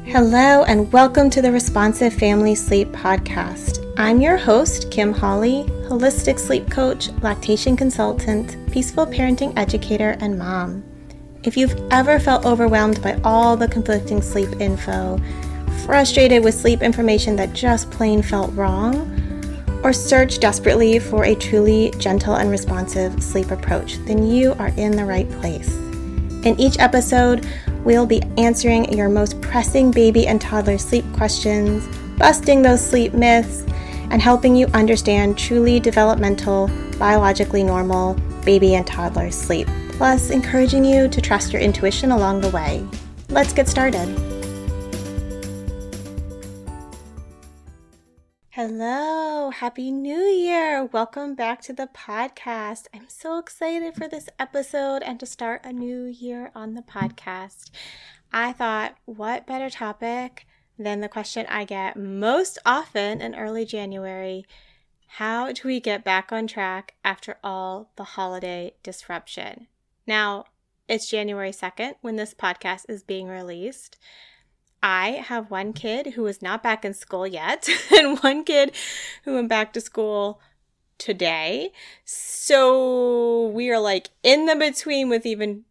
Hello and welcome to the Responsive Family Sleep Podcast. I'm your host, Kim Hawley, holistic sleep coach, lactation consultant, peaceful parenting educator, and mom. If you've ever felt overwhelmed by all the conflicting sleep info, frustrated with sleep information that just plain felt wrong, or searched desperately for a truly gentle and responsive sleep approach, then you are in the right place. In each episode, we'll be answering your most pressing baby and toddler sleep questions, busting those sleep myths, and helping you understand truly developmental, biologically normal baby and toddler sleep, plus encouraging you to trust your intuition along the way. Let's get started. Hello, Happy New Year. Welcome back to the podcast. I'm so excited for this episode and to start a new year on the podcast. I thought, what better topic than the question I get most often in early January: how do we get back on track after all the holiday disruption? Now, it's January 2nd when this podcast is being released. I have one kid who is not back in school yet and one kid who went back to school today. So we are like in the between with even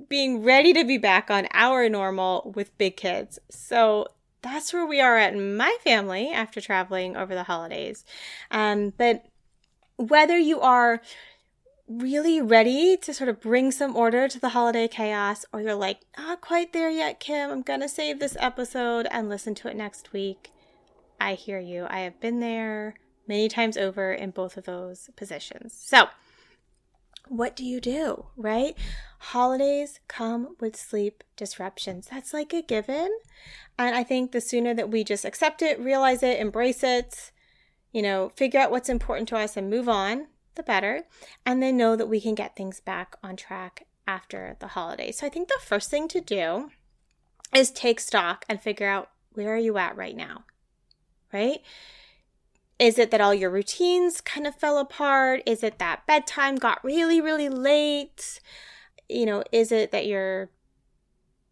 being ready to be back on our normal with big kids. So that's where we are at in my family after traveling over the holidays. But whether you are really ready to sort of bring some order to the holiday chaos, or you're like, not quite there yet, Kim, I'm going to save this episode and listen to it next week, I hear you. I have been there many times over in both of those positions. So what do you do, right? Holidays come with sleep disruptions. That's like a given. And I think the sooner that we just accept it, realize it, embrace it, figure out what's important to us and move on, the better, and then know that we can get things back on track after the holidays. So I think the first thing to do is take stock and figure out, where are you at right now, right? Is it that all your routines kind of fell apart? Is it that bedtime got really, really late? Is it that you're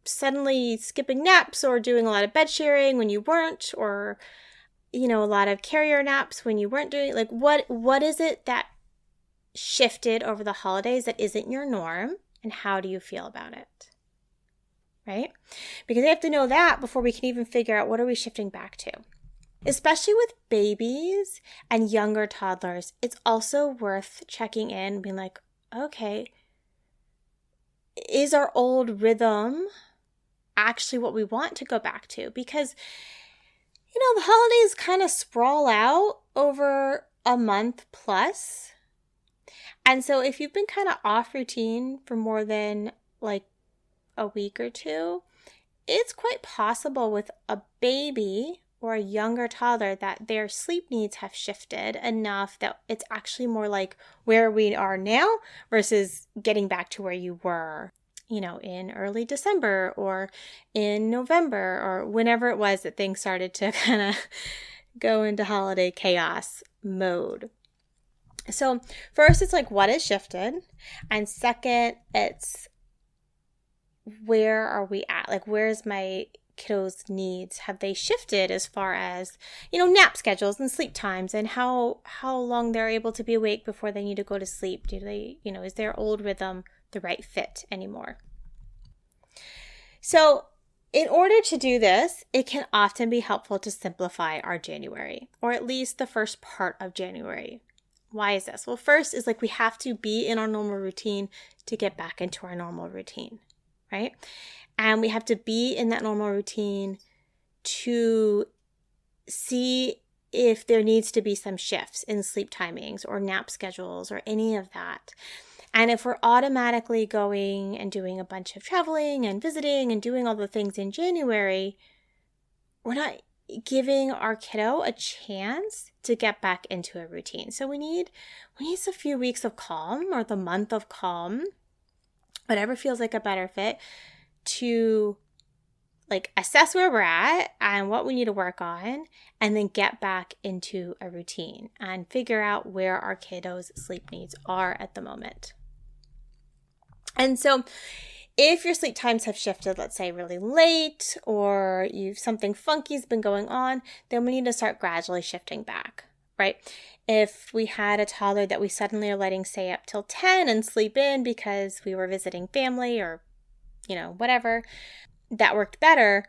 suddenly skipping naps or doing a lot of bed sharing when you weren't, or, a lot of carrier naps when you weren't doing, what is it that shifted over the holidays that isn't your norm, and how do you feel about it, right? Because we have to know that before we can even figure out what are we shifting back to. Especially with babies and younger toddlers, it's also worth checking in, being like, okay, is our old rhythm actually what we want to go back to? Because, the holidays kind of sprawl out over a month plus. And so if you've been kind of off routine for more than like a week or two, it's quite possible with a baby or a younger toddler that their sleep needs have shifted enough that it's actually more like where we are now versus getting back to where you were, in early December or in November or whenever it was that things started to kind of go into holiday chaos mode. So first, it's like, what has shifted? And second, it's where are we at? Like, where's my kiddos' needs? Have they shifted as far as, nap schedules and sleep times and how long they're able to be awake before they need to go to sleep? Do they, is their old rhythm the right fit anymore? So in order to do this, it can often be helpful to simplify our January, or at least the first part of January. Why is this? Well, first is we have to be in our normal routine to get back into our normal routine, right? And we have to be in that normal routine to see if there needs to be some shifts in sleep timings or nap schedules or any of that. And if we're automatically going and doing a bunch of traveling and visiting and doing all the things in January, we're not giving our kiddo a chance to get back into a routine. So we need a few weeks of calm, or the month of calm, whatever feels like a better fit, to assess where we're at and what we need to work on, and then get back into a routine and figure out where our kiddos' sleep needs are at the moment. And so If your sleep times have shifted, let's say really late, or something funky's been going on, then we need to start gradually shifting back, right? If we had a toddler that we suddenly are letting stay up till 10 and sleep in because we were visiting family or, whatever, that worked better,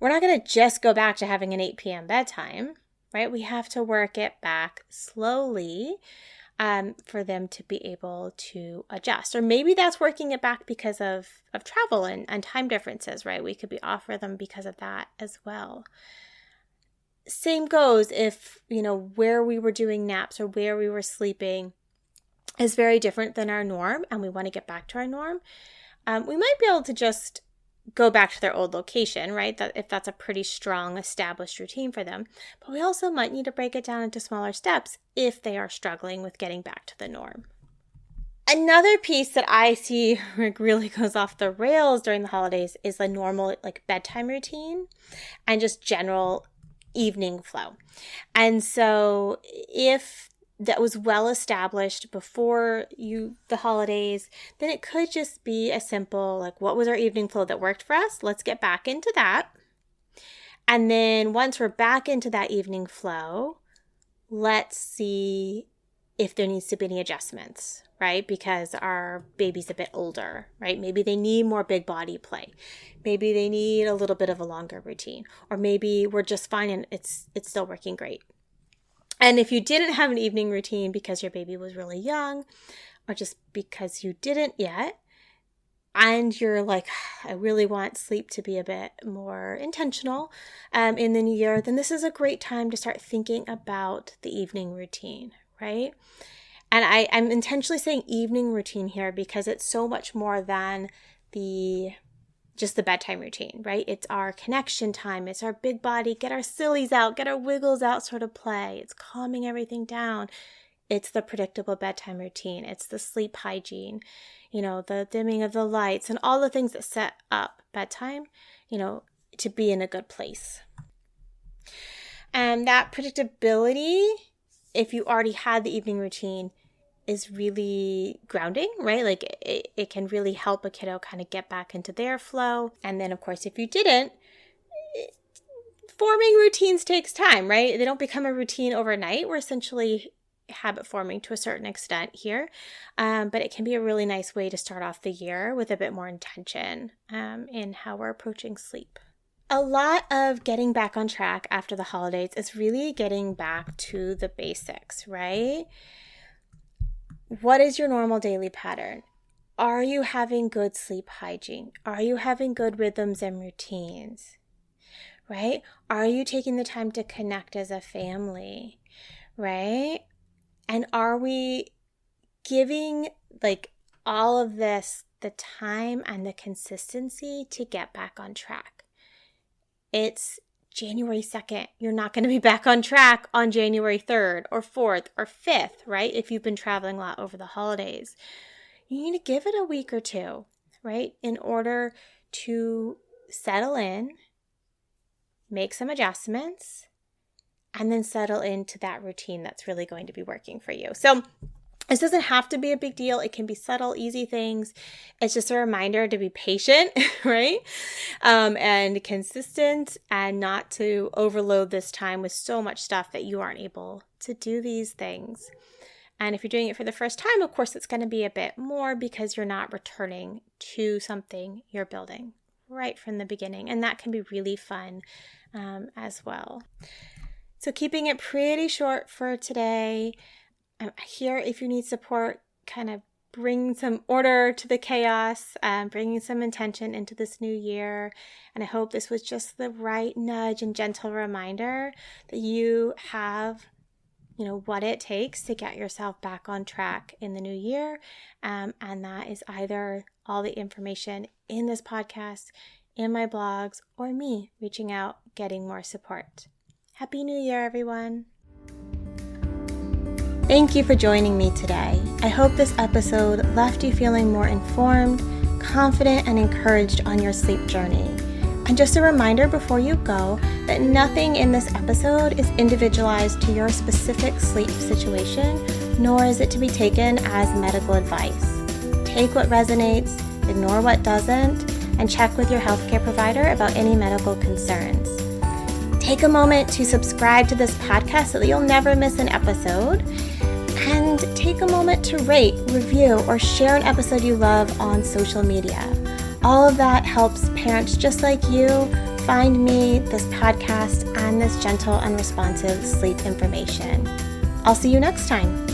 we're not going to just go back to having an 8 p.m. bedtime, right? We have to work it back slowly for them to be able to adjust. Or maybe that's working it back because of travel and time differences, right? We could be off rhythm because of that as well. Same goes if, where we were doing naps or where we were sleeping is very different than our norm and we want to get back to our norm. We might be able to just go back to their old location, right? If that's a pretty strong established routine for them. But we also might need to break it down into smaller steps if they are struggling with getting back to the norm. Another piece that I see really goes off the rails during the holidays is the normal bedtime routine and just general evening flow. And so if that was well established before the holidays, then it could just be a simple, what was our evening flow that worked for us? Let's get back into that. And then once we're back into that evening flow, let's see if there needs to be any adjustments, right? Because our baby's a bit older, right? Maybe they need more big body play. Maybe they need a little bit of a longer routine, or maybe we're just fine and it's still working great. And if you didn't have an evening routine because your baby was really young, or just because you didn't yet, and you're like, I really want sleep to be a bit more intentional in the new year, then this is a great time to start thinking about the evening routine, right? And I'm intentionally saying evening routine here because it's so much more than just the bedtime routine, right? It's our connection time. It's our big body, get our sillies out, get our wiggles out sort of play. It's calming everything down. It's the predictable bedtime routine. It's the sleep hygiene, the dimming of the lights and all the things that set up bedtime, to be in a good place. And that predictability, if you already had the evening routine, is really grounding, right? It can really help a kiddo kind of get back into their flow. And then, of course, if you didn't, forming routines takes time, right? They don't become a routine overnight. We're essentially habit forming to a certain extent here. But it can be a really nice way to start off the year with a bit more intention in how we're approaching sleep. A lot of getting back on track after the holidays is really getting back to the basics, right? What is your normal daily pattern? Are you having good sleep hygiene? Are you having good rhythms and routines? Right? Are you taking the time to connect as a family? Right? And are we giving all of this the time and the consistency to get back on track? It's January 2nd, you're not going to be back on track on January 3rd or 4th or 5th, right? If you've been traveling a lot over the holidays. You need to give it a week or two, right? In order to settle in, make some adjustments, and then settle into that routine that's really going to be working for you. So this doesn't have to be a big deal. It can be subtle, easy things. It's just a reminder to be patient, right? And consistent and not to overload this time with so much stuff that you aren't able to do these things. And if you're doing it for the first time, of course, it's going to be a bit more because you're not returning to something you're building right from the beginning. And that can be really fun as well. So keeping it pretty short for today. I'm here if you need support, kind of bring some order to the chaos, bringing some intention into this new year. And I hope this was just the right nudge and gentle reminder that you have, what it takes to get yourself back on track in the new year. And that is either all the information in this podcast, in my blogs, or me reaching out, getting more support. Happy New Year, everyone. Thank you for joining me today. I hope this episode left you feeling more informed, confident, and encouraged on your sleep journey. And just a reminder before you go that nothing in this episode is individualized to your specific sleep situation, nor is it to be taken as medical advice. Take what resonates, ignore what doesn't, and check with your healthcare provider about any medical concerns. Take a moment to subscribe to this podcast so that you'll never miss an episode. And take a moment to rate, review, or share an episode you love on social media. All of that helps parents just like you find me, this podcast, and this gentle and responsive sleep information. I'll see you next time.